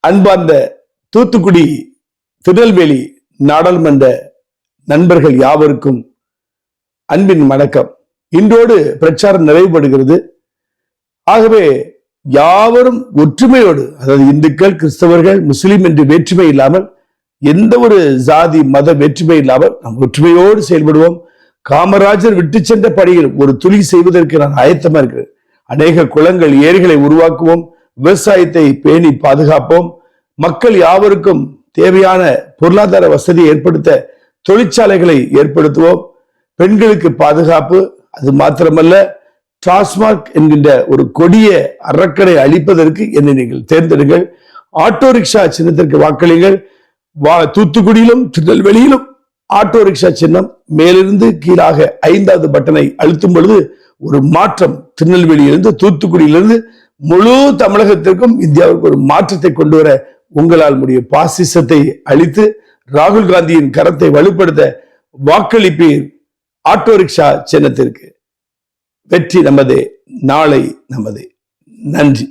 அன்பார்ந்த தூத்துக்குடி, திருநெல்வேலி நாடாளுமன்ற நண்பர்கள் யாவருக்கும் அன்பின் வணக்கம். இன்றோடு பிரச்சாரம் நிறைவுபடுகிறது. ஆகவே யாவரும் ஒற்றுமையோடு, அதாவது இந்துக்கள், கிறிஸ்தவர்கள், முஸ்லிம் என்று வேற்றுமை இல்லாமல், எந்த ஒரு ஜாதி மத வேற்றுமை இல்லாமல் நாம் ஒற்றுமையோடு செயல்படுவோம். காமராஜர் விட்டு சென்ற பணியில் ஒரு துளி செய்வதற்கு நான் ஆயத்தமா இருக்கிறேன். அநேக குளங்கள், ஏரிகளை உருவாக்குவோம். விவசாயத்தை பேணி பாதுகாப்போம். மக்கள் யாவருக்கும் தேவையான பொருளாதார வசதியை ஏற்படுத்த தொழிற்சாலைகளை ஏற்படுத்துவோம். பெண்களுக்கு பாதுகாப்பு, அது மாத்திரமல்ல, டாஸ்மாக் என்கின்ற ஒரு கொடிய அறக்கடை அழிப்பதற்கு என்னை நீங்கள் தேர்ந்தெடுங்கள். ஆட்டோ ரிக்ஷா சின்னத்திற்கு வாக்களிங்கள். தூத்துக்குடியிலும் திருநெல்வேலியிலும் ஆட்டோ ரிக்ஷா சின்னம் மேலிருந்து கீழாக 5வது பட்டனை அழுத்தும் பொழுது ஒரு மாற்றம் திருநெல்வேலியிலிருந்து, தூத்துக்குடியிலிருந்து முழு தமிழகத்திற்கும், இந்தியாவுக்கு ஒரு மாற்றத்தை கொண்டு வர உங்களால் முடியும். பாசிசத்தை அழித்து ராகுல் காந்தியின் கரத்தை வலுப்படுத்த வாக்களிப்பீர் ஆட்டோ ரிக்ஷா சின்னத்திற்கு. வெற்றி நமதே, நாளை நமதே. நன்றி.